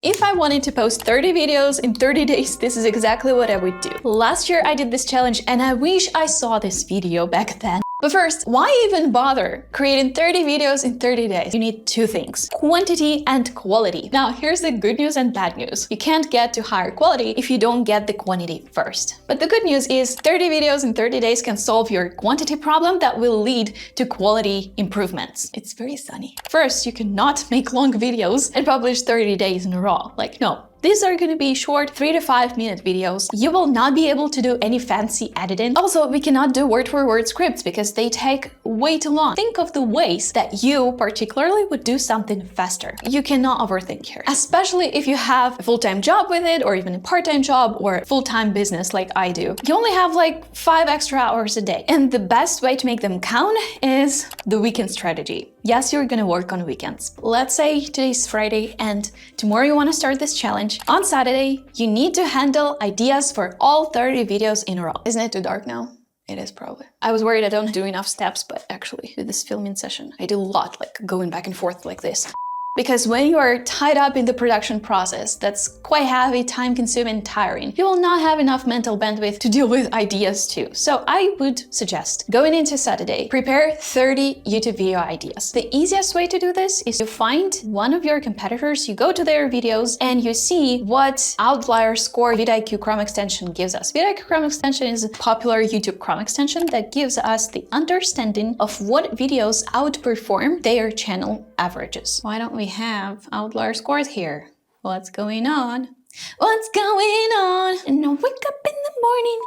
If I wanted to post 30 videos in 30 days, this is exactly what I would do. Last year I did this challenge and I wish I saw this video back then. But first, why even bother creating 30 videos in 30 days? You need two things: quantity and quality. Now, here's the good news and bad news. You can't get to higher quality if you don't get the quantity first. But the good news is 30 videos in 30 days can solve your quantity problem that will lead to quality improvements. It's very sunny. First, you cannot make long videos and publish 30 days in a row. Like, no. These are going to be short 3 to 5 minute videos. You will not be able to do any fancy editing. Also, we cannot do word-for-word scripts because they take way too long. Think of the ways that you particularly would do something faster. You cannot overthink here, especially if you have a full-time job with it, or even a part-time job or a full-time business like I do. You only have like 5 extra hours a day. And the best way to make them count is the weekend strategy. Yes, you're gonna work on weekends. Let's say today's Friday and tomorrow you want to start this challenge. On Saturday, you need to handle ideas for all 30 videos in a row. Isn't it too dark now? It is probably. I was worried I don't do enough steps, but actually with this filming session, I do a lot, like going back and forth like this. Because when you are tied up in the production process, that's quite heavy, time-consuming, tiring. You will not have enough mental bandwidth to deal with ideas too. So I would suggest going into Saturday, prepare 30 YouTube video ideas. The easiest way to do this is to find one of your competitors, you go to their videos and you see what outlier score vidIQ Chrome extension gives us. vidIQ Chrome extension is a popular YouTube Chrome extension that gives us the understanding of what videos outperform their channel averages. Why don't we have outlier scores here? What's going on? What's going on? And I wake up in the morning.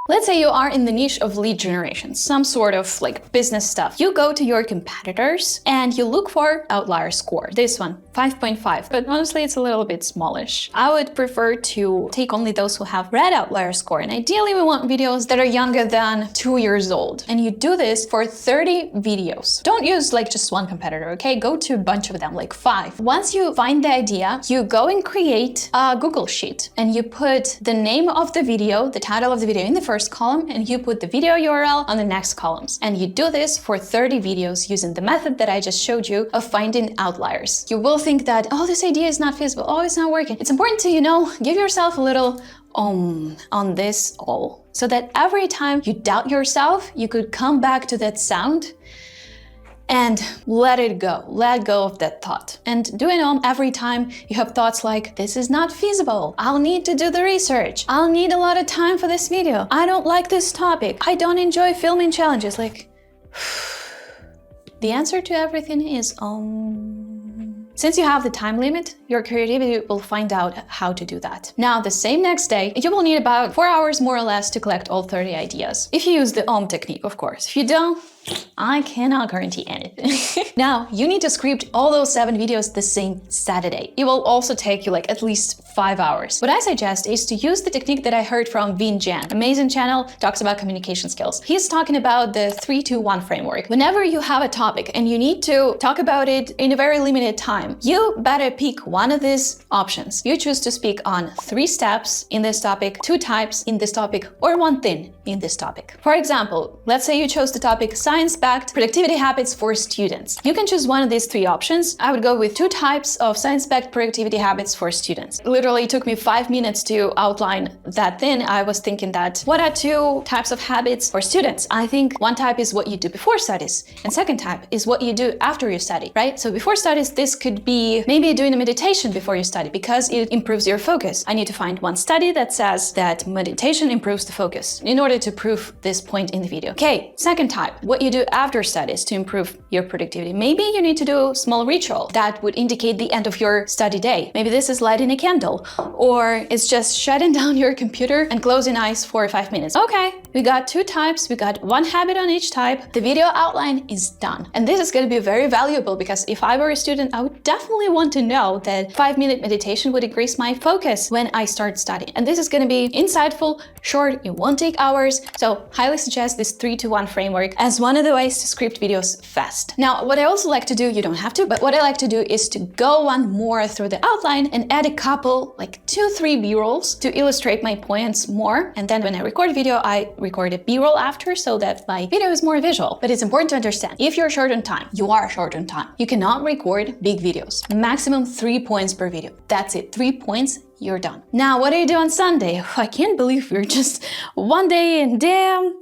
Let's say you are in the niche of lead generation, some sort of like business stuff. You go to your competitors and you look for outlier score. This one, 5.5, but honestly, it's a little bit smallish. I would prefer to take only those who have red outlier score. And ideally we want videos that are younger than 2 years old. And you do this for 30 videos. Don't use like just one competitor, okay? Go to a bunch of them, like 5. Once you find the idea, you go and create a Google Sheet and you put the name of the video, the title of the video in the first column, and you put the video URL on the next columns. And you do this for 30 videos using the method that I just showed you of finding outliers. You will think that, oh, this idea is not feasible, oh, it's not working. It's important to, give yourself a little on this all, so that every time you doubt yourself, you could come back to that sound and let it go. Let go of that thought. And doing every time you have thoughts like, this is not feasible, I'll need to do the research, I'll need a lot of time for this video, I don't like this topic, I don't enjoy filming challenges, like, the answer to everything is Since you have the time limit, your creativity will find out how to do that. Now, the same next day, you will need about 4 hours more or less to collect all 30 ideas. If you use the technique, of course. If you don't, I cannot guarantee anything. Now, you need to script all those 7 videos the same Saturday. It will also take you like at least 5 hours. What I suggest is to use the technique that I heard from Vin Jan. Amazing channel, talks about communication skills. He's talking about the 3-2-1 framework. Whenever you have a topic and you need to talk about it in a very limited time, you better pick one of these options. You choose to speak on 3 steps in this topic, 2 types in this topic, or 1 thing in this topic. For example, let's say you chose the topic science-backed productivity habits for students. You can choose one of these 3 options. I would go with 2 types of science-backed productivity habits for students. Literally took me 5 minutes to outline that thing. I was thinking that, what are 2 types of habits for students? I think one type is what you do before studies, and second type is what you do after you study, right? So before studies, this could be maybe doing a meditation before you study because it improves your focus. I need to find one study that says that meditation improves the focus in order to prove this point in the video. Okay, second type, what you do after studies to improve your productivity. Maybe you need to do a small ritual that would indicate the end of your study day. Maybe this is lighting a candle, or it's just shutting down your computer and closing eyes for 5 minutes. Okay, we got 2 types, we got 1 habit on each type. The video outline is done. And this is going to be very valuable because if I were a student, I would definitely want to know that 5-minute meditation would increase my focus when I start studying. And this is going to be insightful, short, it won't take hours. So highly suggest this 3-2-1 framework as one one of the ways to script videos fast. Now, what I also like to do, you don't have to, but what I like to do is to go one more through the outline and add a couple, like 2-3 B-rolls to illustrate my points more. And then when I record a video, I record a B-roll after so that my video is more visual. But it's important to understand, if you're short on time, you are short on time. You cannot record big videos. Maximum 3 points per video. That's it, 3 points. You're done. Now, what do you do on Sunday? I can't believe we're just one day in, damn.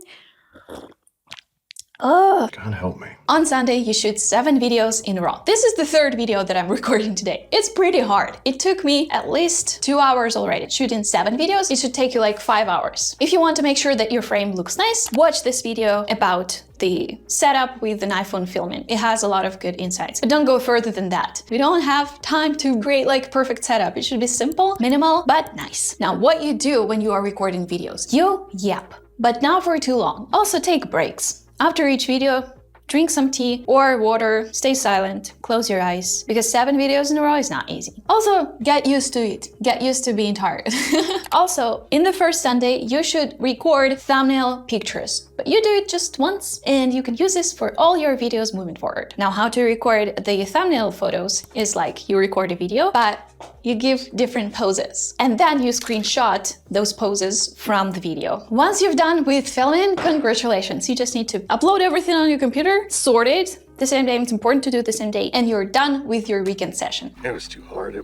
Oh. God help me. On Sunday, you shoot 7 videos in a row. This is the 3rd video that I'm recording today. It's pretty hard. It took me at least 2 hours already. Shooting 7 videos, it should take you like 5 hours. If you want to make sure that your frame looks nice, watch this video about the setup with an iPhone filming. It has a lot of good insights, but don't go further than that. We don't have time to create like perfect setup. It should be simple, minimal, but nice. Now, what you do when you are recording videos, you yap, but not for too long. Also take breaks. After each video, drink some tea or water, stay silent, close your eyes, because 7 videos in a row is not easy. Also, get used to it. Get used to being tired. Also, in the first Sunday, you should record thumbnail pictures, but you do it just once and you can use this for all your videos moving forward. Now, how to record the thumbnail photos is like you record a video, but you give different poses and then you screenshot those poses from the video. Once you've done with filming, congratulations. You just need to upload everything on your computer, sort it the same day. It's important to do it the same day, and you're done with your weekend session. It was too hard.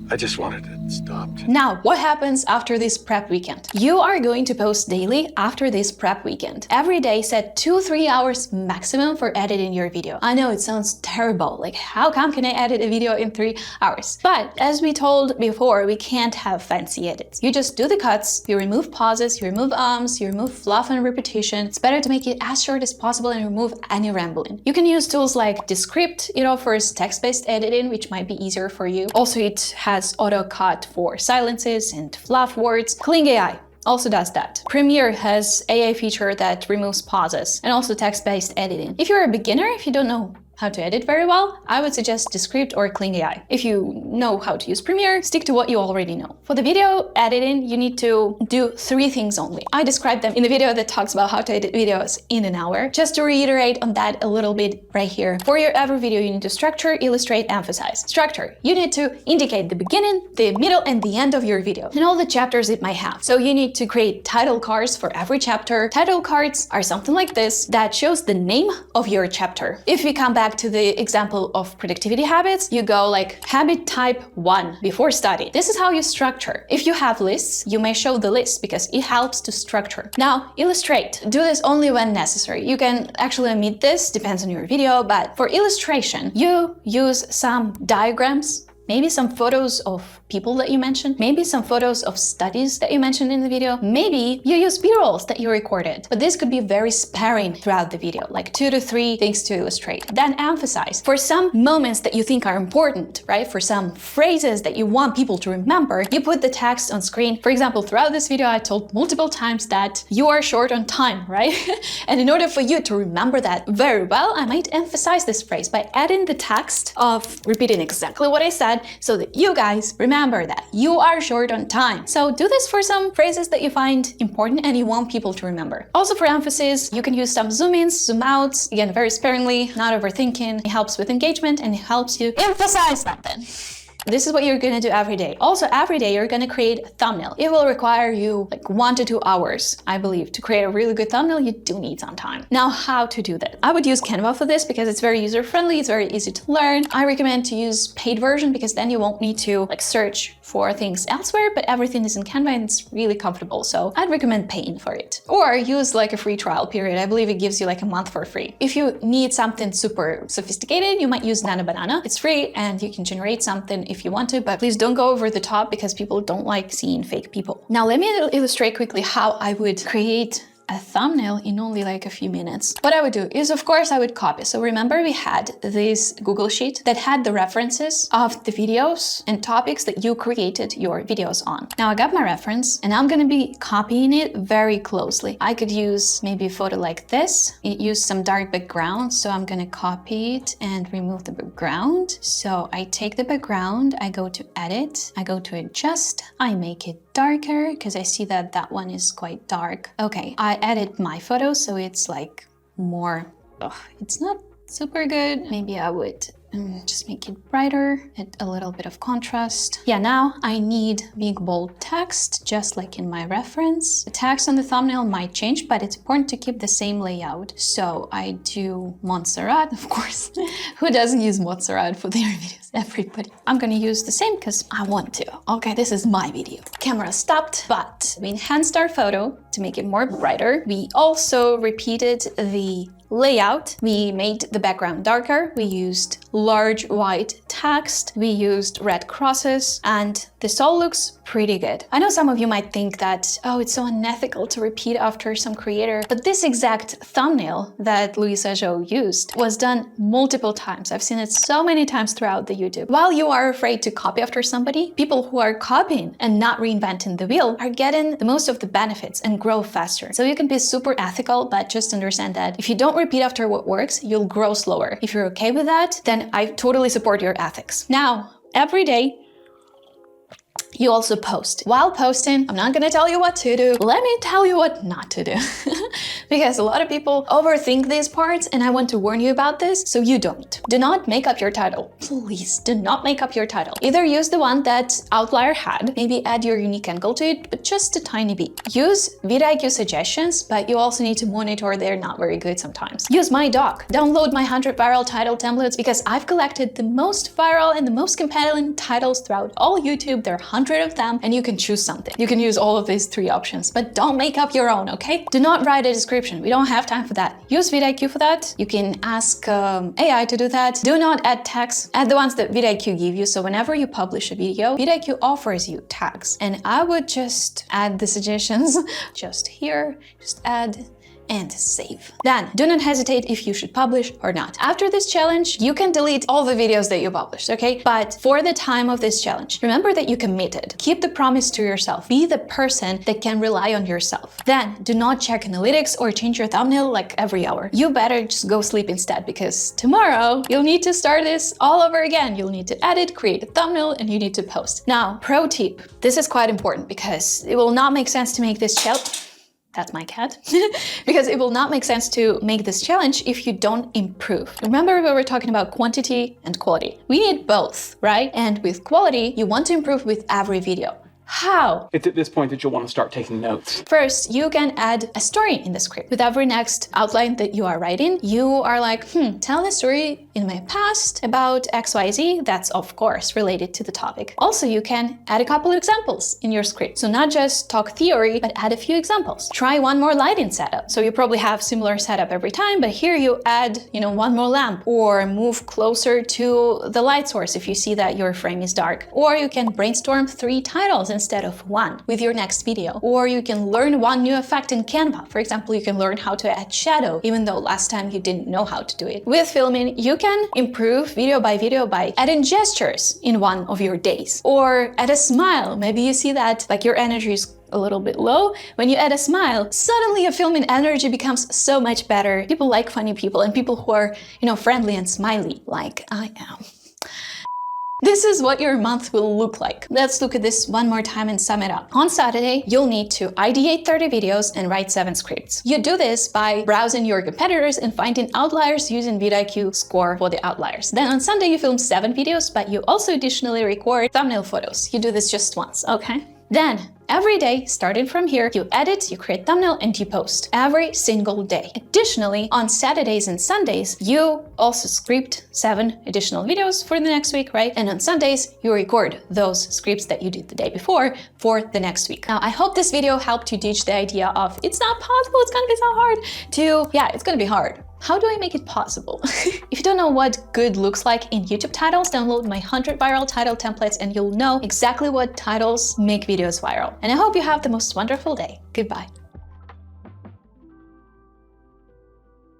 I just wanted it stopped. Now, what happens after this prep weekend? You are going to post daily after this prep weekend. Every day, set 2-3 hours maximum for editing your video. I know it sounds terrible. Like, how come can I edit a video in 3 hours? But as we told before, we can't have fancy edits. You just do the cuts, you remove pauses, you remove ums, you remove fluff and repetition. It's better to make it as short as possible and remove any rambling. You can use tools like Descript. It offers text-based editing, which might be easier for you. Also, it has auto cut for silences and fluff words. Kling AI also does that. Premiere has AI feature that removes pauses and also text-based editing. If you're a beginner, if you don't know how to edit very well, I would suggest Descript or Kling AI. If you know how to use Premiere, stick to what you already know. For the video editing, you need to do 3 things only. I described them in the video that talks about how to edit videos in an hour. Just to reiterate on that a little bit right here. For your every video, you need to structure, illustrate, emphasize. Structure. You need to indicate the beginning, the middle, and the end of your video, and all the chapters it might have. So you need to create title cards for every chapter. Title cards are something like this that shows the name of your chapter. If we come back to the example of productivity habits, you go like habit type 1 before study. This is how you structure. If you have lists, you may show the list because it helps to structure. Now, illustrate. Do this only when necessary. You can actually omit this, depends on your video, but for illustration, you use some diagrams, maybe some photos of people that you mentioned, maybe some photos of studies that you mentioned in the video, maybe you use B-rolls that you recorded. But this could be very sparing throughout the video, like 2 to 3 things to illustrate. Then emphasize. For some moments that you think are important, right? For some phrases that you want people to remember, you put the text on screen. For example, throughout this video, I told multiple times that you are short on time, right? And in order for you to remember that very well, I might emphasize this phrase by adding the text of repeating exactly what I said so that you guys remember that you are short on time. So do this for some phrases that you find important and you want people to remember. Also for emphasis, you can use some zoom ins, zoom outs, again, very sparingly, not overthinking. It helps with engagement and it helps you emphasize something. This is what you're gonna do every day. Also, every day you're gonna create a thumbnail. It will require you like 1 to 2 hours, I believe. To create a really good thumbnail, you do need some time. Now, how to do that? I would use Canva for this because it's very user-friendly, it's very easy to learn. I recommend to use paid version because then you won't need to like search for things elsewhere, but everything is in Canva and it's really comfortable. So I'd recommend paying for it. Or use like a free trial period. I believe it gives you like a month for free. If you need something super sophisticated, you might use Nano Banana. It's free and you can generate something if you want to, but please don't go over the top because people don't like seeing fake people. Now let me illustrate quickly how I would create a thumbnail in only like a few minutes. What I would do is, of course, I would copy. So remember we had this Google Sheet that had the references of the videos and topics that you created your videos on. Now I got my reference and I'm gonna be copying it very closely. I could use maybe a photo like this. It used some dark background, so I'm gonna copy it and remove the background. So I take the background, I go to edit, I go to adjust, I make it darker because I see that that one is quite dark. Okay, I edit my photo so it's like more. It's not super good. Maybe I would just make it brighter, add a little bit of contrast. Yeah, now I need big bold text, just like in my reference. The text on the thumbnail might change, but it's important to keep the same layout. So I do Montserrat, of course. Who doesn't use Montserrat for their videos? Everybody. I'm gonna use the same because I want to. Okay, this is my video. Camera stopped, but we enhanced our photo to make it more brighter. We also repeated the layout. We made the background darker. We used large white text. We used red crosses, and this all looks pretty good. I know some of you might think that, oh, it's so unethical to repeat after some creator, but this exact thumbnail that Louisa Jo used was done multiple times. I've seen it so many times throughout the YouTube. While you are afraid to copy after somebody, people who are copying and not reinventing the wheel are getting the most of the benefits and grow faster. So you can be super ethical, but just understand that if you don't repeat after what works, you'll grow slower. If you're okay with that, then I totally support your ethics. Now, every day, you also post. While posting, I'm not gonna tell you what to do. Let me tell you what not to do. Because a lot of people overthink these parts, and I want to warn you about this so you don't. Do not make up your title. Please, do not make up your title. Either use the one that Outlier had, maybe add your unique angle to it, but just a tiny bit. Use vidIQ suggestions, but you also need to monitor they're not very good sometimes. Use my doc. Download my 100 viral title templates because I've collected the most viral and the most compelling titles throughout all YouTube. There are 100 of them, and you can choose something. You can use all of these 3 options, but don't make up your own, okay? Do not write a description. We don't have time for that. Use vidIQ for that. You can ask AI to do that. Do not add tags. Add the ones that vidIQ give you. So whenever you publish a video, vidIQ offers you tags. And I would just add the suggestions just here, just add and save. Then, do not hesitate if you should publish or not. After this challenge, you can delete all the videos that you published, okay? But for the time of this challenge, remember that you committed. Keep the promise to yourself. Be the person that can rely on yourself. Then, do not check analytics or change your thumbnail like every hour. You better just go sleep instead, because tomorrow you'll need to start this all over again. You'll need to edit, create a thumbnail, and you need to post. Now, pro tip. This is quite important because it will not make sense to make this challenge. That's my cat. Because it will not make sense to make this challenge if you don't improve. Remember, we were talking about quantity and quality. We need both, right? And with quality, you want to improve with every video. How? It's at this point that you'll want to start taking notes. First, you can add a story in the script. With every next outline that you are writing, you are like, tell a story in my past about XYZ. That's of course related to the topic. Also, you can add a couple of examples in your script. So not just talk theory, but add a few examples. Try one more lighting setup. So you probably have similar setup every time, but here you add, one more lamp, or move closer to the light source if you see that your frame is dark. Or you can brainstorm 3 titles instead of 1 with your next video. Or you can learn one new effect in Canva. For example, you can learn how to add shadow, even though last time you didn't know how to do it. With filming, you can improve video by adding gestures in one of your days. Or add a smile. Maybe you see that like your energy is a little bit low. When you add a smile, suddenly your filming energy becomes so much better. People like funny people and people who are, friendly and smiley, like I am. This is what your month will look like. Let's look at this one more time and sum it up. On Saturday, you'll need to ideate 30 videos and write 7 scripts. You do this by browsing your competitors and finding outliers using vidIQ score for the outliers. Then on Sunday, you film 7 videos, but you also additionally record thumbnail photos. You do this just once, okay? Then, every day, starting from here, you edit, you create thumbnail, and you post every single day. Additionally, on Saturdays and Sundays, you also script 7 additional videos for the next week, right? And on Sundays, you record those scripts that you did the day before for the next week. Now, I hope this video helped you ditch the idea of it's not possible, it's gonna be so hard, to yeah, it's gonna be hard. How do I make it possible? If you don't know what good looks like in YouTube titles, download my 100 viral title templates and you'll know exactly what titles make videos viral. And I hope you have the most wonderful day. Goodbye.